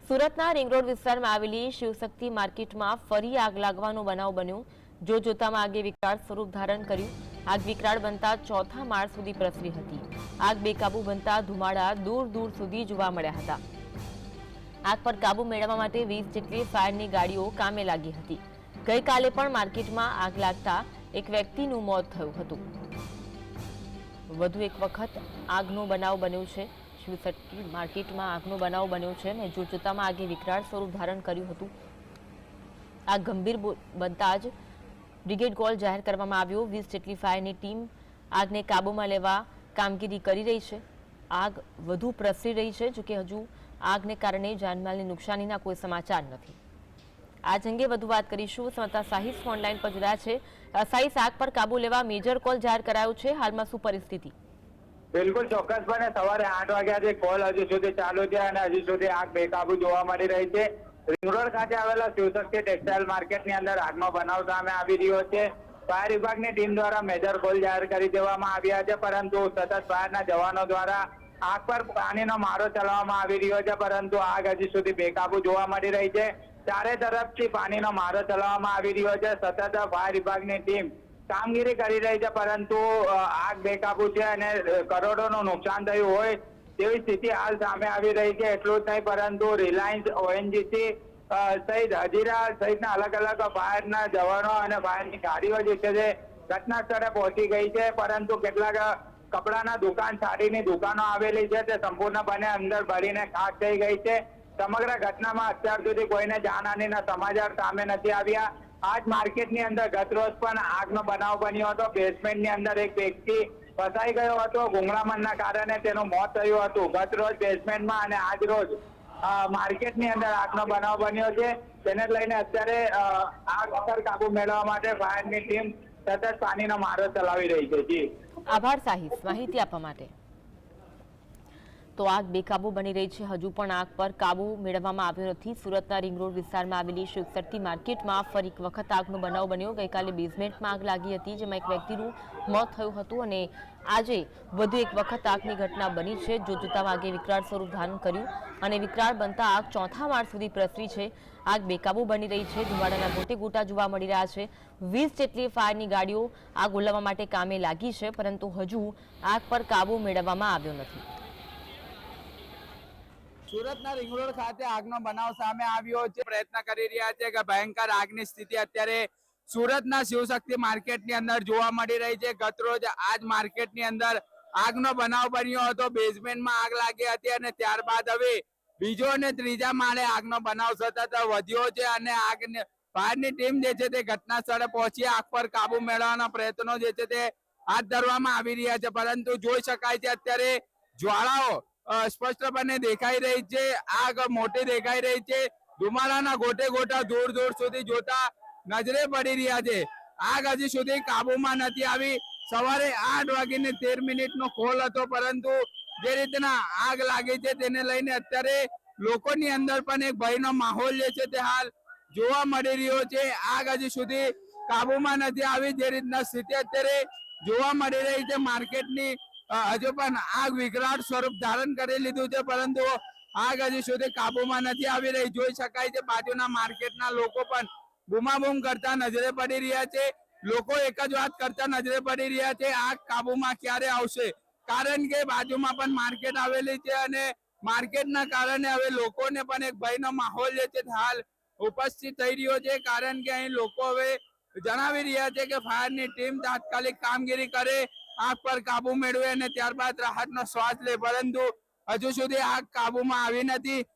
સુરતના ring road વિસ્તારમાં આવેલી શિવશક્તિ માર્કેટમાં ફરી આગ લાગવાનો બનાવ બન્યો। જોતજોતામાં આગે વિકરાળ સ્વરૂપ ધારણ કર્યું। આગ વિકરાળ બનતા ચોથા માળ સુધી પ્રસરી હતી। આગ બેકાબુ બનતા ધુમાડા દૂર દૂર સુધી જોવા મળ્યા હતા। આગ પર કાબુ મેળવવા માટે 20 જેટલી ફાયરની ગાડીઓ કામે લાગી હતી। ગઈકાલે પણ માર્કેટમાં આગ લાગતા એક વ્યક્તિનું મોત થયું હતું। વધુ એક વખત આગનો બનાવ બન્યો છે। શિવશક્તિ માર્કેટમાં આગનો બનાવ બન્યો છે અને જોતજોતામાં આગે વિકરાળ સ્વરૂપ ધારણ કર્યું હતું। આગ ગંભીર બનતા જ બ્રિગેડ કોલ જાહેર કરવામાં આવ્યો। 20 જેટલી ફાયરની ટીમ આગને કાબૂમાં લેવા કામગીરી કરી રહી છે। આગ વધુ પ્રસરી રહી છે, જોકે હજુ આગને કારણે જાનમાલની નુકસાનીના કોઈ સમાચાર નથી। આ અંગે વધુ વાત કરીશું। સંવાદદાતા સાહિસ ઓનલાઈન પર જોડાયા છે। સાહિસ, આગ પર કાબુ લેવા મેજર કોલ જાહેર કરાયો છે, હાલમાં શું પરિસ્થિતિ? બિલકુલ ચોક્કસપણે સવારે 8 વાગ્યાથી કોલ હજુ સુધી ચાલુ છે અને હજુ સુધી આગ બેકાબુ જોવા મળી રહી છે। રિંગ રોડ ખાતે આવેલા શિવશક્તિ ટેક્સટાઇલ માર્કેટની અંદર આગનો બનાવ સામે આવી રહ્યો છે। ફાયર વિભાગની ટીમ દ્વારા મેજર કોલ જાહેર કરી દેવામાં આવ્યા છે, પરંતુ સતત ફાયરના જવાનો દ્વારા આગ પર પાણીનો મારો ચલાવવામાં આવી રહ્યો છે, પરંતુ આગ હજી સુધી બેકાબુ જોવા મળી રહી છે। ચારે તરફથી પાણીનો મારો ચલાવવામાં આવી રહ્યો છે। સતત ફાયર વિભાગની ટીમ કામગીરી કરી રહી છે, પરંતુ આગ બેકાબુ છે અને કરોડોનું નુકસાન થયું હોય તેવી સ્થિતિ હાલ સામે આવી રહી છે। એટલું જ નહીં, પરંતુ રિલાયન્સ, ઓએનજીસી સહિત હજીરા સહિતના અલગ અલગ ફાયરના જવાનો અને ફાયરની ગાડીઓ જે છે તે ઘટના સ્થળે પહોંચી ગઈ છે, પરંતુ કેટલાક કપડાના દુકાન, સાડીની દુકાનો આવેલી છે તે સંપૂર્ણપણે અંદર બળીને ખાક થઈ ગઈ છે। સમગ્ર ઘટનામાં અત્યાર સુધી કોઈને જાનહાનિના સમાચાર સામે નથી આવ્યા। આજ માર્કેટની અંદર ગત રોજ પણ આગનો બનાવ બન્યો હતો। બેઝમેન્ટની અંદર એક વ્યક્તિ ફસાઈ ગયો હતો। ગુંગળામણના કારણે તેનું મોત થયું હતું। ગત રોજ બેઝમેન્ટમાં અને આજ રોજ માર્કેટની અંદર આગનો બનાવ બન્યો છે, તેને લઈને અત્યારે આગ પર કાબુ મેળવવા માટે ફાયરની ટીમ સતત પાણીનો મારો ચલાવી રહી છે। જી આભાર સાહિસ, માહિતી આપવા માટે। તો આગ બેકાબુ બની રહી છે, હજુ પણ આગ પર કાબુ મેળવવામાં આવ્યો નથી। સુરતના રિંગ રોડ વિસ્તારમાં આવેલી શિવશક્તિ માર્કેટમાં ફરી એક વખત આગનો બનાવ બન્યો। ગઈકાલે બેઝમેન્ટમાં આગ લાગી હતી, જેમાં એક વ્યક્તિનું મોત થયું હતું અને આજે વધુ એક વખત આગની ઘટના બની છે। જોતજોતામાં આગે વિકરાળ સ્વરૂપ ધારણ કર્યું અને વિકરાળ બનતા આગ ચોથા માળ સુધી પ્રસરી છે। આગ બેકાબુ બની રહી છે, ધુમાડાના ગોટે ગોટા જોવા મળી રહ્યા છે। 20 જેટલી ફાયરની ગાડીઓ આગ ઓલવવા માટે કામે લાગી છે, પરંતુ હજુ આગ પર કાબુ મેળવવામાં આવ્યો નથી। સુરતના રિંગ રોડ ખાતે આગનો બનાવ સામે આવ્યો છે। પ્રયત્ન કરી રહ્યા છે કે ભયંકર આગની સ્થિતિ અત્યારે સુરતના શિવશક્તિ માર્કેટની અંદર જોવા મળી રહી છે। ગત રોજ આજ માર્કેટની અંદર આગનો બનાવ બન્યો હતો। બેઝમેન્ટમાં આગ લાગી હતી અને ત્યારબાદ હવે બીજો અને ત્રીજા માળે આગનો બનાવ સતત વધ્યો છે અને ફાયરની ટીમ જે છે તે ઘટના સ્થળે પહોંચી આગ પર કાબુ મેળવવાના પ્રયત્નો જે છે તે હાથ ધરવામાં આવી રહ્યા છે, પરંતુ જોઈ શકાય છે અત્યારે જ્વાળાઓ સ્પષ્ટપણે દેખાઈ રહી છે। આગ મોટી દેખાઈ રહી છે। ધુમાડાના ગોટે ગોટા દૂર દૂર સુધી જોતા નજરે પડી રહ્યા છે। આગ હજી સુધી કાબુમાં નથી આવી। સવારે 8:13 નો કોલ હતો, પરંતુ જે રીતના આગ લાગી છે તેને લઈને અત્યારે લોકોની અંદર પણ એક ભયનો માહોલ જે છે તે હાલ જોવા મળી રહ્યો છે। આગ હજી સુધી કાબુમાં નથી આવી। જે રીતના સ્થિતિ અત્યારે જોવા મળી રહી છે માર્કેટની, હજુ પણ આગ વિકરાળ સ્વરૂપ ધારણ કરી લીધું છે, પરંતુ આગ હજી સુધી કાબુમાં નથી આવી રહી। જોઈ શકાય છે બાજુના માર્કેટના લોકો પણ બૂમાબૂમ કરતા નજરે પડી રહ્યા છે। લોકો એક જ વાત કરતા નજરે પડી રહ્યા છે, આગ કાબુમાં ક્યારે આવશે, કારણ કે બાજુમાં પણ માર્કેટ આવેલી છે અને માર્કેટના કારણે હવે લોકોને પણ એક ભયનો માહોલ જે છે હાલ ઉપસ્થિત થઈ રહ્યો છે, કારણ કે અહીં લોકો હવે જણાવી રહ્યા છે કે ફાયરની ટીમ તાત્કાલિક કામગીરી કરે, આગ પર કાબુ મેળવે અને ત્યારબાદ રાહતનો શ્વાસ લે, પરંતુ હજુ સુધી આગ કાબુમાં આવી નથી।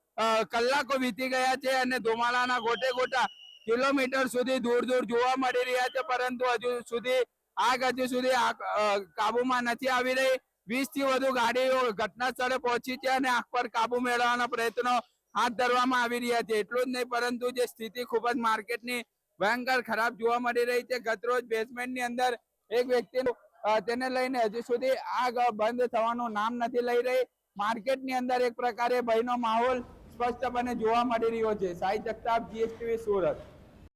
કલાકો વીતી ગયા છે અને ધુમાડાના ગોટે ગોટા કિલોમીટર સુધી દૂર દૂર જોવા મળી રહ્યા છે, પરંતુ હજુ સુધી કાબુમાં નથી આવી રહી। 20 થી વધુ ગાડીઓ ઘટના સ્થળે પહોંચી છે અને આગ પર કાબુ મેળવવાના પ્રયત્નો હાથ ધરવામાં આવી રહ્યા છે। એટલું જ નહીં, પરંતુ જે સ્થિતિ ખૂબ જ માર્કેટની ભયંકર ખરાબ જોવા મળી રહી છે। ગતરોજ બેઝમેન્ટની અંદર એક વ્યક્તિનું તેને લઈને હજુ સુધી આગ બંધ થવાનું નામ નથી લઈ રહી। માર્કેટની અંદર એક પ્રકારે ભયનો માહોલ સ્પષ્ટપણે જોવા મળી રહ્યો છે। સાહિલ જગતાપ, GSTV સુરત।